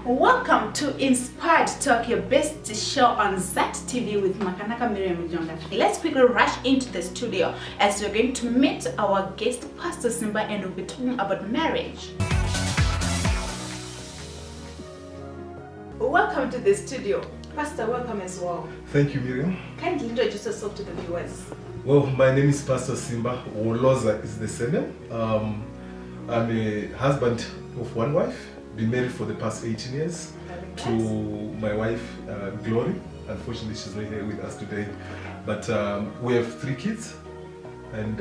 Welcome to Inspired Talk, your best show on ZAT TV with Makanaka Miriam. Let's quickly rush into the studio as we're going to meet our guest, Pastor Simba, and we'll be talking about marriage. Welcome to the studio. Pastor, welcome as well. Thank you, Miriam. Kindly introduce yourself to the viewers. Well, my name is Pasor Simba Woloza is the surname. I'm a husband of one wife, been married for the past 18 years to my wife, Glory. Unfortunately, she's not here with us today. But we have 3 kids, and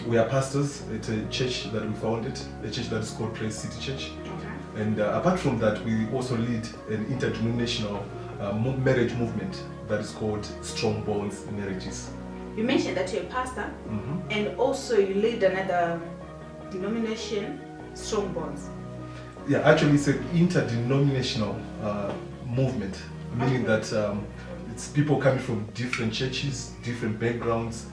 we are pastors at a church that we founded, a church that is called Praise City Church. Okay. And apart from that, we also lead an interdenominational marriage movement that is called Strong Bonds Marriages. You mentioned that you're a pastor, and also you lead another denomination, Strong Bonds. Yeah, actually it's an interdenominational movement, meaning that it's people coming from different churches, different backgrounds.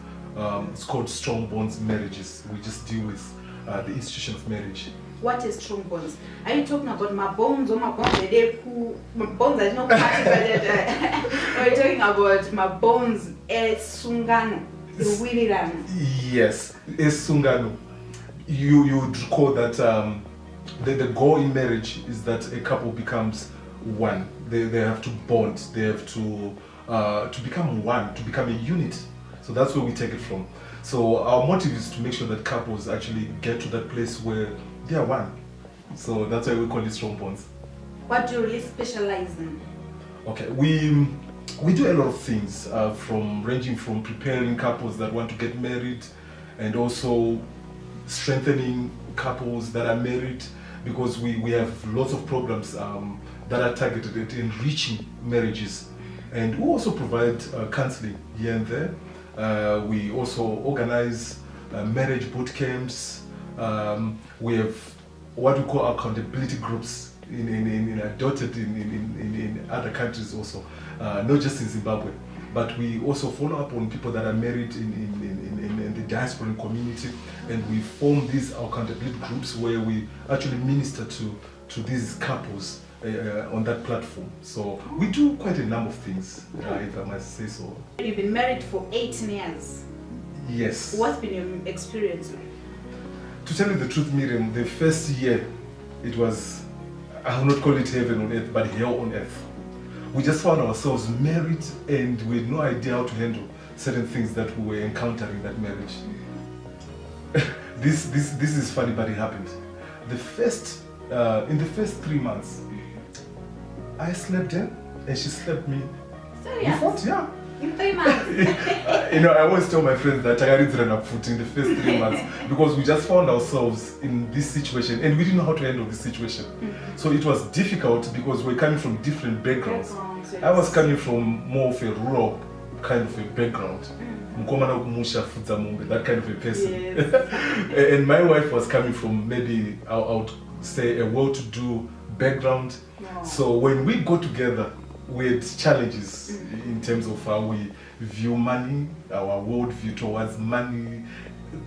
It's called Strong Bonds Marriages. We just deal with the institution of marriage. What is Strong Bonds? Are you talking about my bones or my bones? My bones are not part of it. Or are you talking about my bones as Sungano, the Williran? Yes, as Sungano. You would recall that the goal in marriage is that a couple becomes one. They have to bond. They have to become one, to become a unit. So that's where we take it from. So our motive is to make sure that couples actually get to that place where they are one. So that's why we call it Strong Bonds. What do you really specialize in? Okay, we do a lot of things, ranging from preparing couples that want to get married, and also strengthening couples that are married, because we have lots of programs that are targeted at enriching marriages. And we also provide counseling here and there. We also organize marriage boot camps. We have what we call accountability groups adopted in other countries also, not just in Zimbabwe. But we also follow up on people that are married in the diaspora community, and we form these accountability groups where we actually minister to these couples on that platform. So we do quite a number of things, if I must say so. You've been married for 18 years. Yes. What's been your experience like? To tell you the truth, Miriam, the first year, it was, I will not call it heaven on earth, but hell on earth. We just found ourselves married, and we had no idea how to handle certain things that we were encountering in that marriage. This is funny, but it happened. In the first 3 months, I slept in, and she slept me. Serious? We fought, yeah. In 3 months? I always tell my friends that I didn't run up foot in the first 3 months because we just found ourselves in this situation and we didn't know how to handle this situation. So it was difficult because we're coming from different backgrounds. Yes. I was coming from more of a rural kind of a background. That kind of a person. Yes. And my wife was coming from maybe, I would say, a well-to-do background. Wow. So when we got together, we had challenges in terms of how we view money, our worldview towards money.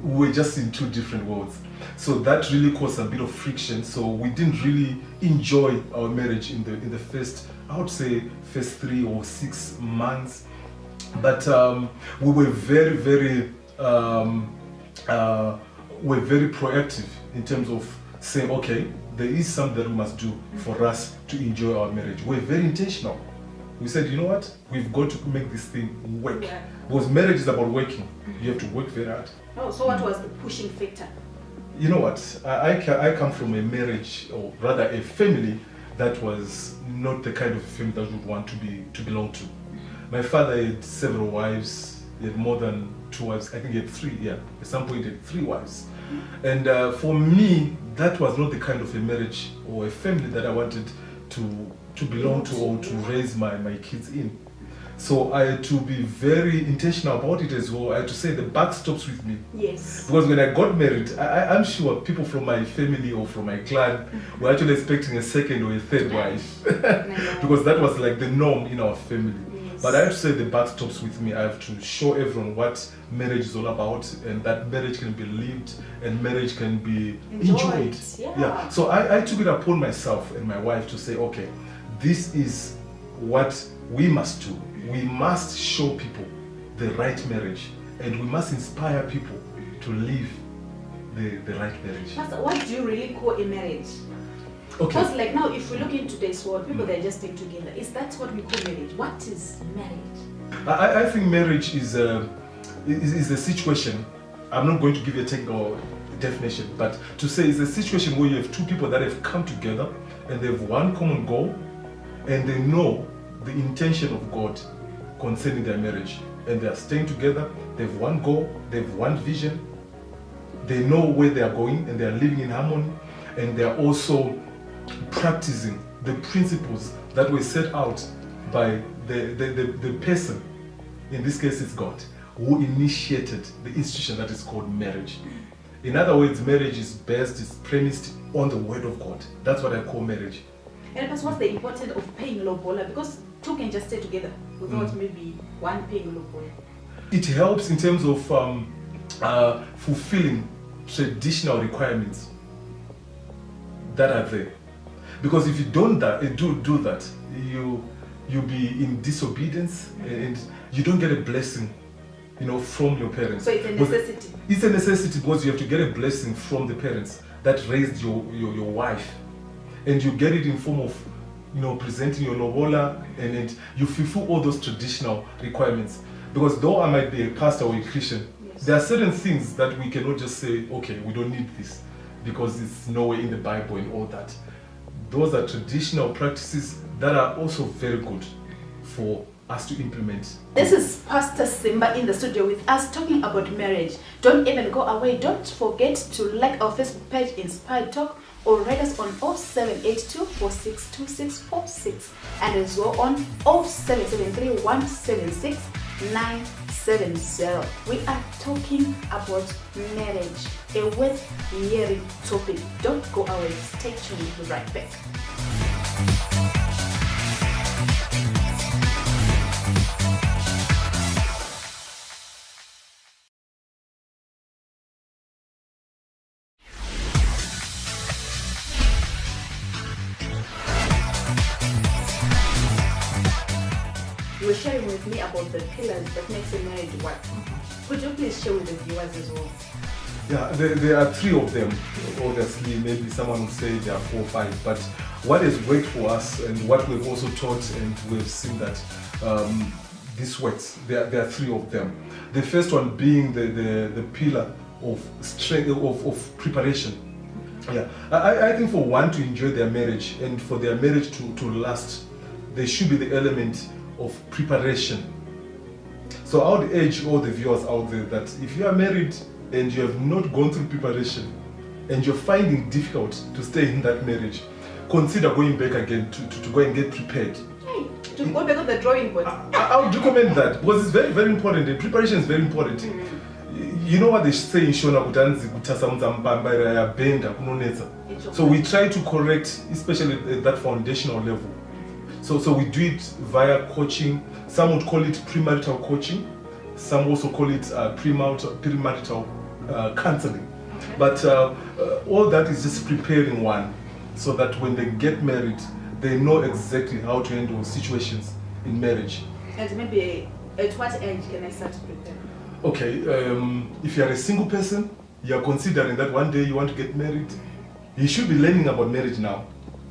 We were just in 2 different worlds. So that really caused a bit of friction. So we didn't really enjoy our marriage in the first, I would say, first 3 or 6 months. But we were very, very proactive in terms of saying, okay, there is something that we must do for us to enjoy our marriage. We're very intentional. We said, you know what? We've got to make this thing work. Yeah. Because marriage is about working. You have to work very hard. Oh, so what was the pushing factor? You know what? I come from a marriage, or rather a family, that was not the kind of family that we would want to belong to. My father had several wives. He had more than 2 wives. I think he had 3, yeah. At some point he had 3 wives. And for me, that was not the kind of a marriage or a family that I wanted to belong to or to raise my kids in. So I had to be very intentional about it as well. I had to say the buck stops with me. Yes. Because when I got married, I'm sure people from my family or from my clan were actually expecting a second or a third wife. Because that was like the norm in our family. Yes. But I have to say the buck stops with me. I have to show everyone what marriage is all about, and that marriage can be lived and marriage can be enjoyed. Yeah. So I took it upon myself and my wife to say, okay, this is what we must do. We must show people the right marriage, and we must inspire people to live the right marriage. Pastor, what do you really call a marriage? Okay. Because like now, if we look into today's world, people they're just staying together. Is that what we call marriage? What is marriage? I think marriage is a situation. I'm not going to give you a technical definition, but to say it's a situation where you have two people that have come together and they have one common goal, and they know the intention of God concerning their marriage, and they are staying together. They have one goal, they have one vision, they know where they are going, and they are living in harmony, and they are also practicing the principles that were set out by the person, in this case it's God, who initiated the institution that is called marriage. In other words, marriage is premised on the word of God. That's what I call marriage. And because what's the importance of paying lobola? Because two can just stay together without maybe one paying lobola. It helps in terms of fulfilling traditional requirements that are there. Because if you don't do that, you'll be in disobedience, and you don't get a blessing, from your parents. So it's a necessity. It's a necessity because you have to get a blessing from the parents that raised your wife, and you get it in form of presenting your lobola, and you fulfill all those traditional requirements. Because though I might be a pastor or a Christian, there are certain things that we cannot just say, okay, we don't need this because it's nowhere in the Bible and all that. Those are traditional practices that are also very good for us to implement. This is Pastor Simba in the studio with us talking about marriage. Don't even go away. Don't forget to like our Facebook page, Inspired Talk, or write us on 0782 462646, and as well on 0773 176 970. We are talking about marriage, a worth hearing topic. Don't go away. Stay tuned. We'll be right back. You were sharing with me about the pillars that makes a marriage work. Could you please share with the viewers as well? Yeah, there are three of them. Obviously, maybe someone would say there are 4 or 5, but what has worked for us and what we've also taught, and we've seen that this works. There are 3 of them. The first one being the pillar of strength, of preparation. Yeah, I think for one to enjoy their marriage and for their marriage to last, there should be the element of preparation. So I would urge all the viewers out there that if you are married and you have not gone through preparation and you're finding difficult to stay in that marriage, consider going back again to go and get prepared. Hey, to go back on the drawing board. I would recommend that because it's very, very important. The preparation is very important. You know what they say in Shona Kutanzi, so we try to correct, especially at that foundational level. So we do it via coaching. Some would call it premarital coaching. Some also call it premarital counseling. But all that is just preparing one so that when they get married, they know exactly how to handle situations in marriage. And maybe at what age can I start to prepare? Okay, if you are a single person, you are considering that one day you want to get married, you should be learning about marriage now.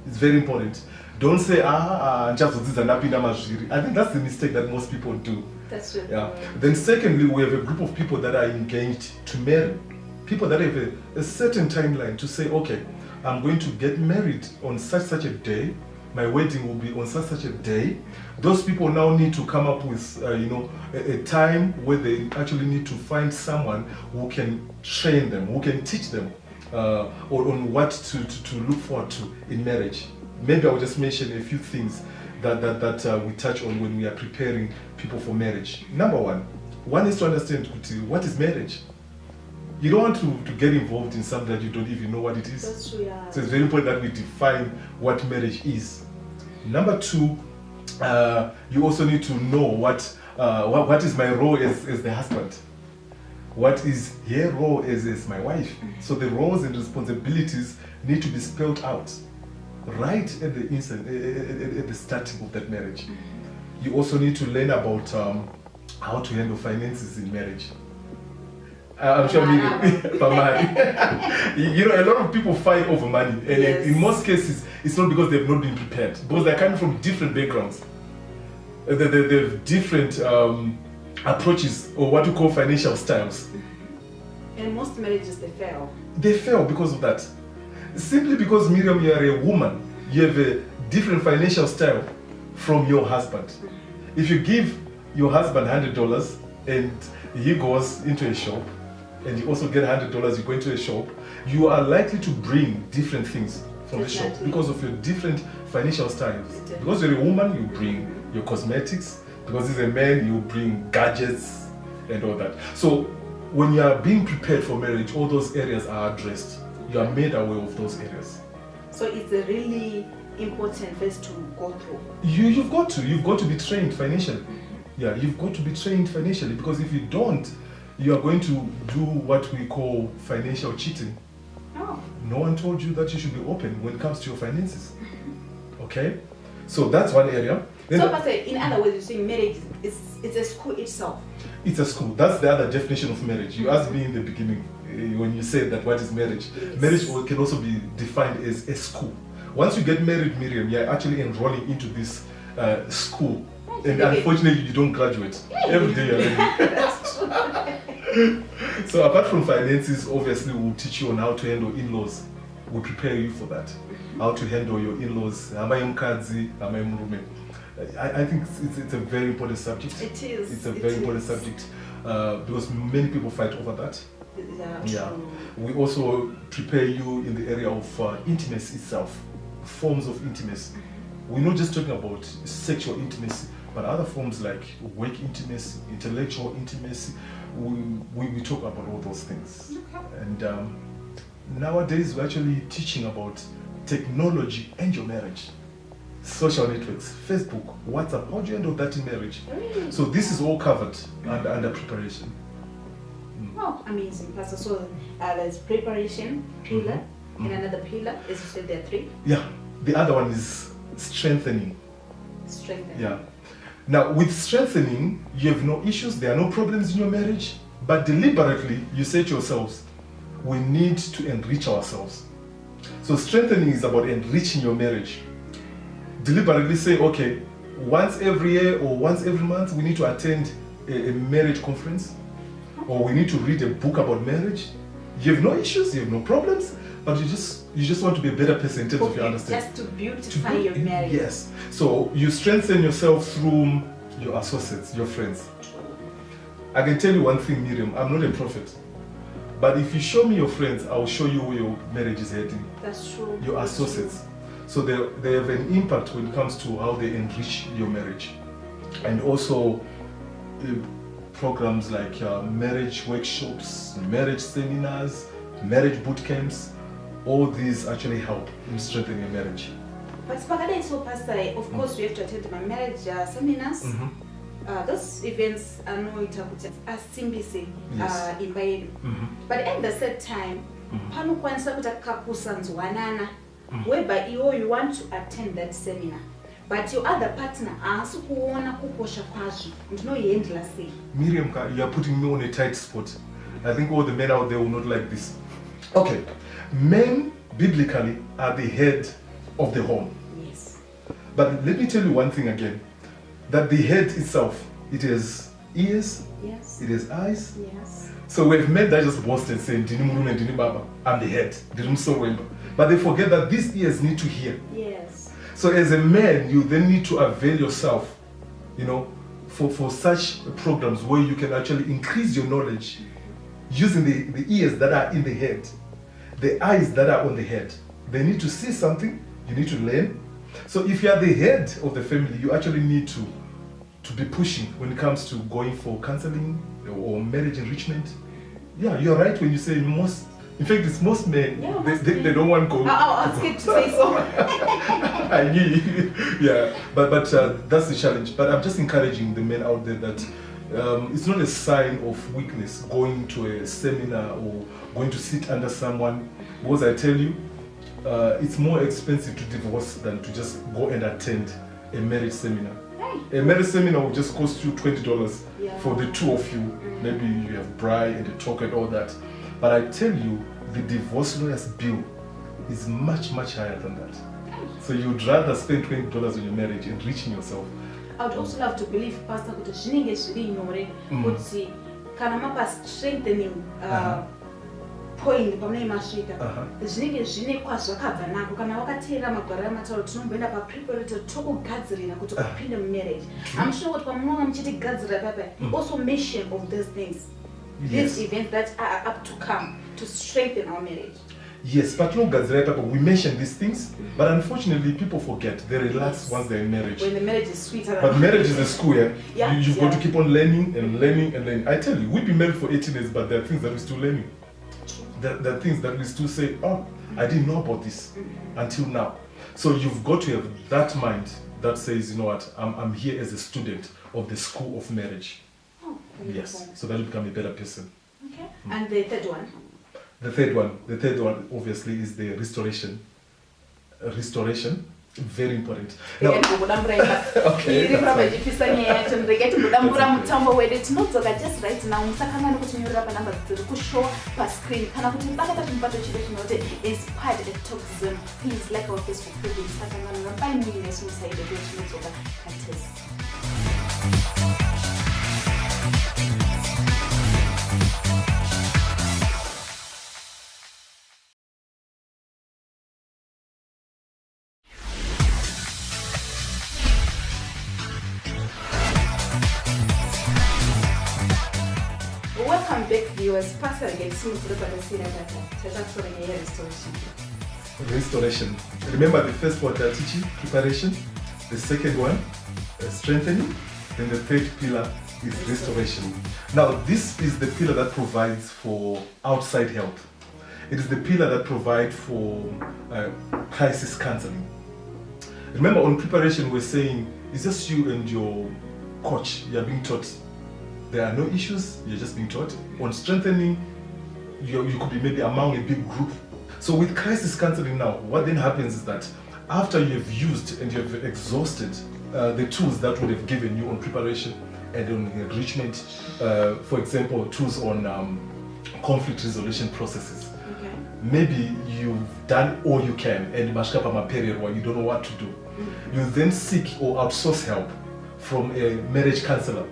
It's very important. Don't say, I think that's the mistake that most people do. That's true. Yeah. Then secondly, we have a group of people that are engaged to marry. People that have a certain timeline to say, okay, I'm going to get married on such a day. My wedding will be on such a day. Those people now need to come up with, a time where they actually need to find someone who can train them, who can teach them on what to look forward to in marriage. Maybe I'll just mention a few things that we touch on when we are preparing people for marriage. Number one is to understand what is marriage. You don't want to get involved in something that you don't even know what it is. That's true, yeah. So it's very important that we define what marriage is. Number 2, You also need to know what is my role as the husband. What is her role as my wife? So the roles and responsibilities need to be spelled out right at the instant, at the starting of that marriage. You also need to learn about how to handle finances in marriage. I'm sure you know, a lot of people fight over money, and Yes. in most cases, it's not because they've not been prepared, because they're coming from different backgrounds. They have different approaches, or what we call financial styles. And most marriages, they fail. They fail because of that. Simply because, Miriam, you are a woman, you have a different financial style from your husband. If you give your husband $100 and he goes into a shop, and you also get $100, you go into a shop, you are likely to bring different things from the shop Definitely. because of your different financial styles. Definitely. Because you're a woman, you bring your cosmetics. Because as a man, you bring gadgets and all that. So when you are being prepared for marriage, all those areas are addressed. You are made aware of those areas. So it's a really important phase to go through. You've got to be trained financially. Yeah, you've got to be trained financially, because if you don't, you are going to do what we call financial cheating. Oh. No one told you that you should be open when it comes to your finances. Okay? So that's one area. Then So, Pastor, in other words, you're saying marriage it's a school itself. it's a school. That's the other definition of marriage. You asked me in the beginning when you said that what is marriage. Yes. Marriage can also be defined as a school. Once you get married, Miriam, you're actually enrolling into this school. And unfortunately, you don't graduate. Every day you're learning. That's true. So apart from finances, obviously we'll teach you on how to handle in-laws. We'll prepare you for that. How to handle your in-laws. I think it's a very important subject. It is. It's a very important subject because many people fight over that. Yeah. True. We also prepare you in the area of intimacy itself, forms of intimacy. We're not just talking about sexual intimacy, but other forms like work intimacy, intellectual intimacy. We talk about all those things. Okay. And nowadays we're actually teaching about technology and your marriage. Social networks, Facebook, WhatsApp, how do you handle that in marriage? Really? So this is all covered under preparation. Oh, amazing, Pastor. So there's preparation, pillar, and another pillar. As you said, there are three. Yeah, the other one is strengthening. Strengthen. Yeah. Now, with strengthening, you have no issues, there are no problems in your marriage, but deliberately you say to yourselves, we need to enrich ourselves. So strengthening is about enriching your marriage. Deliberately say, okay, once every year or once every month, we need to attend a marriage conference, or we need to read a book about marriage. You have no issues, you have no problems, but you just want to be a better person in terms of your understanding. Just to beautify your marriage. Yes. So you strengthen yourself through your associates, your friends. I can tell you one thing, Miriam, I'm not a prophet. But if you show me your friends, I'll show you where your marriage is heading. That's true. Your associates. So they have an impact when it comes to how they enrich your marriage. And also programs like marriage workshops, marriage seminars, marriage boot camps, all these actually help in strengthening your marriage. But so, Pastor, of course, we have to attend my marriage seminars. Those events are no asimbise in Biden. But at the same time, pano kwanisa kuti kakusanzwanana whereby you want to attend that seminar. But your other partner aasi kuona kukosha kwazvo ndinoiendla sei. Miriam, you are putting me on a tight spot. I think all the men out there will not like this. Okay, men biblically are the head of the home. Yes. But let me tell you one thing again, that the head itself, it has ears, Yes. it has eyes. Yes. So we have men that just boast and say, "Dini murume, dini baba, I'm the head." But they forget that these ears need to hear. Yes. So as a man, you then need to avail yourself, for such programs where you can actually increase your knowledge using the ears that are in the head, the eyes that are on the head. They need to see something, you need to learn. So if you are the head of the family, you actually need to be pushing when it comes to going for counseling or marriage enrichment. Yeah, you're right when you say most. In fact, it's most men. Yeah, They don't want to go. I'll skip to say so. I knew you. Yeah, but that's the challenge. But I'm just encouraging the men out there that it's not a sign of weakness going to a seminar or going to sit under someone, because I tell you, it's more expensive to divorce than to just go and attend a marriage seminar. A marriage seminar will just cost you $20 for the two of you. Maybe you have bride and the talk and all that. But I tell you, the divorce lawyer's bill is much, much higher than that. So you'd rather spend $20 on your marriage enriching yourself. I would also love to believe, Pastor, kuti zvinenge zviri nyore kuti kana mapa strengthening point pamene masvika zvinenge zvine kwazvakabva nako kana wakateera magwara amatauro tinomboenda papreparatory tokugadzirira kuti upinde mumarriage. I'm sure kuti pamunonga muchitigadzirira papa also mention of these things, these events that are up to come to strengthen our marriage. Yes, but no, we mention these things, but unfortunately people forget. They relax once they're in marriage. When the marriage is sweeter. But marriage is a school, You've got to keep on learning and learning and learning. I tell you, we've been married for 18 years, but there are things that we're still learning. There are things that we still say, oh, I didn't know about this until now. So you've got to have that mind that says, you know what, I'm here as a student of the school of marriage. Oh, yes, so that you become a better person. Okay, and the third one? The third one obviously is the restoration. Restoration, very important. Now, okay. Just right now, screen. Inspired at Talk. Please like our Facebook page. Welcome back, viewers. Pastor again, restoration. Remember the first one they're teaching, preparation. The second one, strengthening. Then the third pillar is restoration. Now, this is the pillar that provides for outside help. It is the pillar that provides for crisis counseling. Remember, on preparation, we're saying it's just you and your coach. You're being taught. There are no issues, you're just being taught. On strengthening, you could be maybe among a big group. So with crisis counseling now, what then happens is that after you've used and you've exhausted the tools that would have given you on preparation and on enrichment, for example, tools on conflict resolution processes. Okay. Maybe you've done all you can and mashkapa period where you don't know what to do. You then seek or outsource help from a marriage counselor.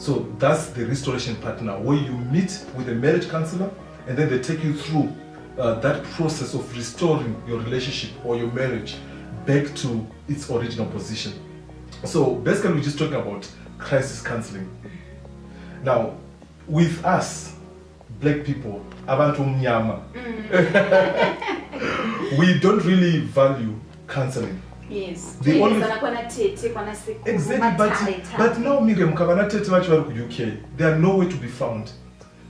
So that's the restoration partner, where you meet with a marriage counselor and then they take you through that process of restoring your relationship or your marriage back to its original position. So basically we're just talking about crisis counseling. Now, with us, black people, abantu mnyama, we don't really value counseling. Yes. The only exactly, but now Miriam, UK, they are nowhere to be found.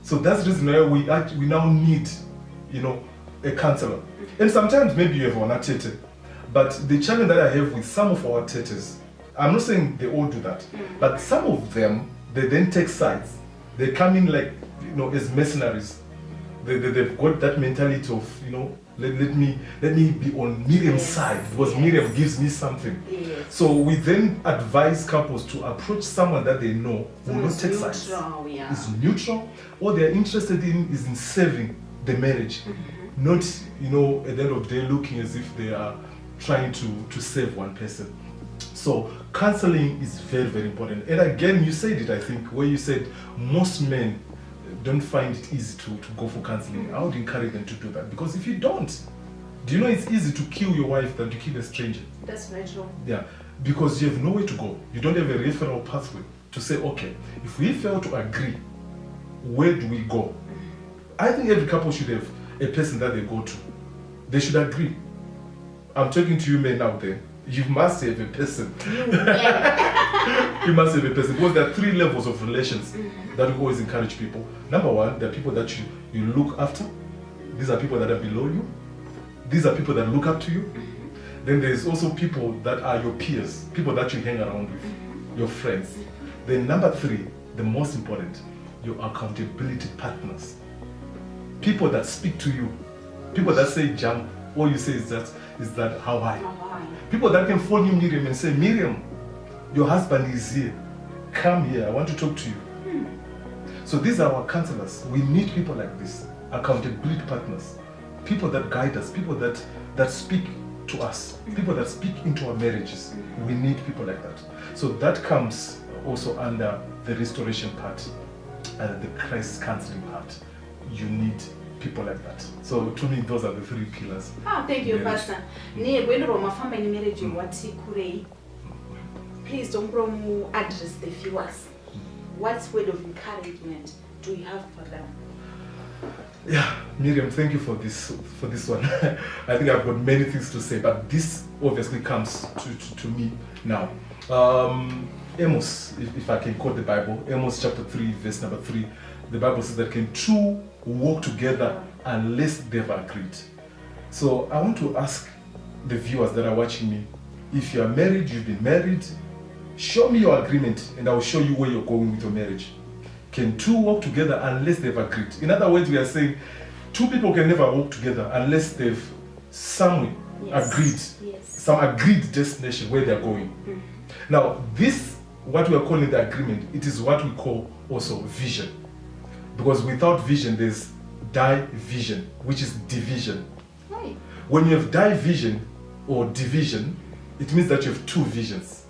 So that's the reason why we now need, a counselor. And sometimes maybe you have one tete, but the challenge that I have with some of our tetes, I'm not saying they all do that, but some of them, they then take sides. They come in like, as mercenaries. They've got that mentality of, let me be on Miriam's side because Miriam gives me something. Yes. So we then advise couples to approach someone that they know will not take sides. Is neutral. What they're interested in is in saving the marriage, not at the end of the day looking as if they are trying to save one person. So counseling is very, very important. And again, you said it, I think, where you said most men don't find it easy to go for counseling. I would encourage them to do that, because if you don't, do you know it's easy to kill your wife than to kill a stranger? That's very true. Yeah, because you have nowhere to go. You don't have a referral pathway to say, okay, if we fail to agree, where do we go? I think every couple should have a person that they go to. They should agree. I'm talking to you men out there. You must have a person. You must have a person, because there are 3 levels of relations that we always encourage people. Number 1, there are people that you look after. These are people that are below you. These are people that look up to you. Then there's also people that are your peers, people that you hang around with, your friends. Then number 3, the most important, your accountability partners. People that speak to you, people that say jump, all you say is that how high. People that can phone you, Miriam, and say, Miriam, your husband is here. Come here, I want to talk to you. So these are our counselors. We need people like this, accountability partners, people that guide us, people that speak to us, people that speak into our marriages. We need people like that. So that comes also under the restoration part and the crisis counseling part. You need people like that. So to me, those are the 3 pillars. Thank you, Pastor. Please don't address the viewers. What word of encouragement do you have for them? Yeah, Miriam, thank you for this one. I think I've got many things to say, but this obviously comes to me now. Amos, if I can quote the Bible, Amos chapter 3, verse number 3, the Bible says that can 2 walk together unless they've agreed. So I want to ask the viewers that are watching me, if you are married, you've been married, show me your agreement and I will show you where you're going with your marriage. Can 2 walk together unless they've agreed? In other words, we are saying 2 people can never walk together unless they've agreed, some agreed destination where they're going. Now, this, what we are calling the agreement, it is what we call also vision. Because without vision, there's division, which is division. Right. When you have division or division, it means that you have 2 visions.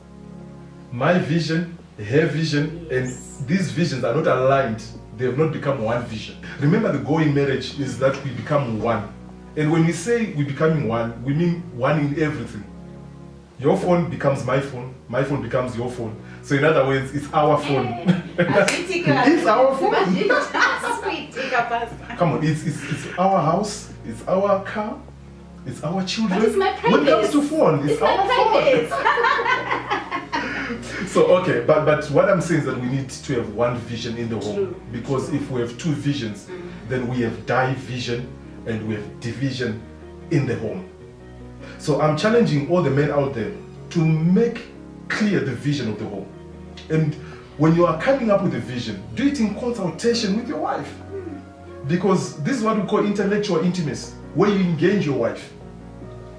My vision, her vision, and these visions are not aligned. They have not become one vision. Remember, the goal in marriage is that we become one. And when we say we becoming one, we mean one in everything. Your phone becomes my phone becomes your phone. So in other words, it's our phone. It's our phone. Come on, it's our house, it's our car, it's our children. But it's my private. When it comes to phone, it's our phone. So okay, but what I'm saying is that we need to have one vision in the home. Because if we have 2 visions, then we have division and we have division in the home. So I'm challenging all the men out there to make clear the vision of the home. And when you are coming up with a vision, do it in consultation with your wife. Because this is what we call intellectual intimacy, where you engage your wife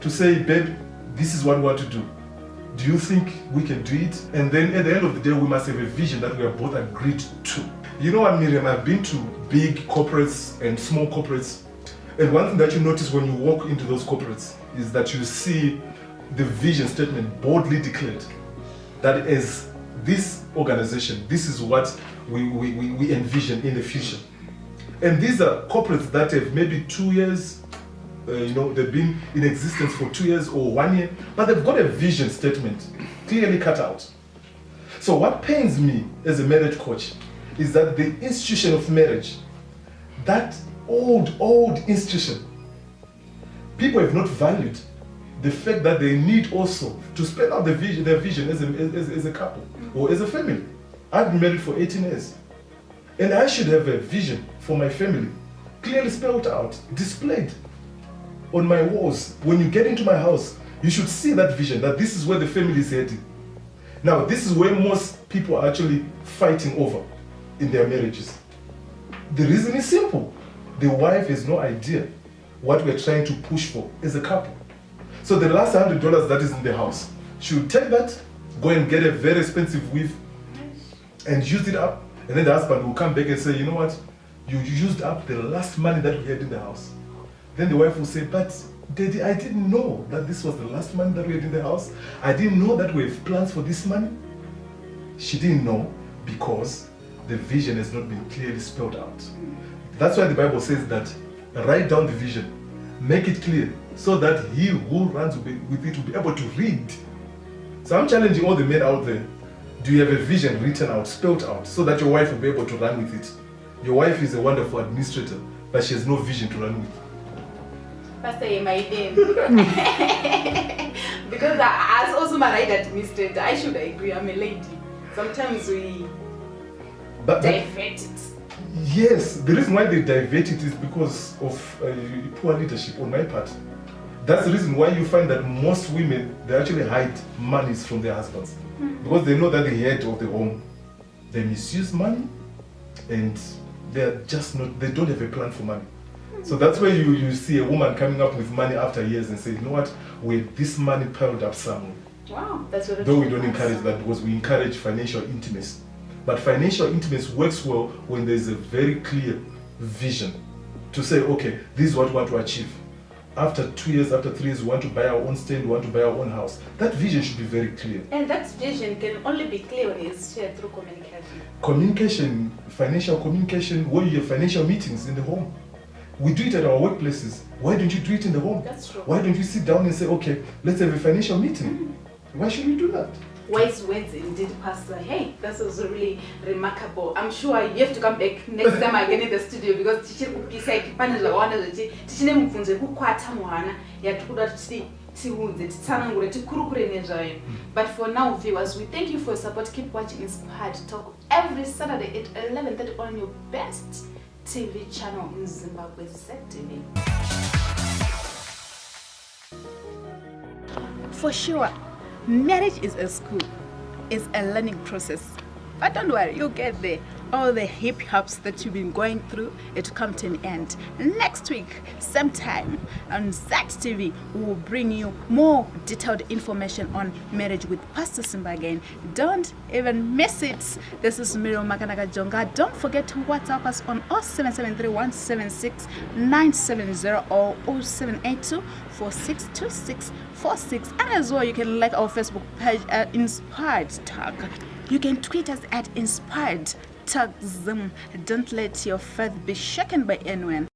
to say, babe, this is what we want to do. Do you think we can do it? And then at the end of the day, we must have a vision that we are both agreed to. You know what, Miriam, I've been to big corporates and small corporates. And one thing that you notice when you walk into those corporates is that you see the vision statement boldly declared. That as this organization, this is what we envision in the future. And these are corporates that have maybe 2 years, they've been in existence for 2 years or 1 year, but they've got a vision statement clearly cut out. So what pains me as a marriage coach is that the institution of marriage, that old institution, people have not valued the fact that they need also to spell out their vision as a couple or as a family. I've been married for 18 years. And I should have a vision for my family, clearly spelled out, displayed on my walls. When you get into my house, you should see that vision, that this is where the family is heading. Now, this is where most people are actually fighting over in their marriages. The reason is simple. The wife has no idea what we're trying to push for as a couple. So the last $100 that is in the house, she will take that, go and get a very expensive weave and use it up. And then the husband will come back and say, you know what? You used up the last money that we had in the house. Then the wife will say, but Daddy, I didn't know that this was the last money that we had in the house. I didn't know that we have plans for this money. She didn't know because the vision has not been clearly spelled out. That's why the Bible says that write down the vision, make it clear, so that he who runs with it will be able to read. So I'm challenging all the men out there. Do you have a vision written out, spelled out, so that your wife will be able to run with it? Your wife is a wonderful administrator, but she has no vision to run with. Pastor, my name. Because as also my right administrator, I should agree, I'm a lady. Sometimes we divert it. Yes, the reason why they divert it is because of poor leadership on my part. That's the reason why you find that most women, they actually hide monies from their husbands. Because they know that the head of the home, they misuse money and they're just not, they don't have a plan for money. So that's where you see a woman coming up with money after years and say, you know what, with this money piled up somewhere. Wow, that's what. Though we don't encourage that, because we encourage financial intimacy. But financial intimacy works well when there's a very clear vision to say, okay, this is what we want to achieve. After 2 years, after 3 years, we want to buy our own stand, we want to buy our own house. That vision should be very clear. And that vision can only be clear when it's shared through communication. Communication, financial communication, when you have financial meetings in the home. We do it at our workplaces. Why don't you do it in the home? That's true. Why don't you sit down and say, okay, let's have a financial meeting? Why should we do that? Wise words indeed, Pastor. Hey, that was really remarkable. I'm sure you have to come back next time again in the studio because teaching ukisa ikipanela wana zoti tichine mfunze kukwata mwana yatukuda tiunze titsanangure tikurukure nezvayo. But for now, viewers, we thank you for your support. Keep watching Inspired Talk every Saturday at 11:30 on your best TV channel in Zimbabwe, ZTV. For sure, marriage is a school. It's a learning process. But don't worry, you'll get there. All the hip hops that you've been going through, it'll come to an end. Next week, same time on ZTV, we will bring you more detailed information on marriage with Pastor Simba again. Don't even miss it. This is Miriam Jonga. Don't forget to WhatsApp us on 0773-176-970 or 0782-462646. And as well, you can like our Facebook page at Inspired Talk. You can tweet us at Inspired Talk Zim. Don't let your faith be shaken by anyone.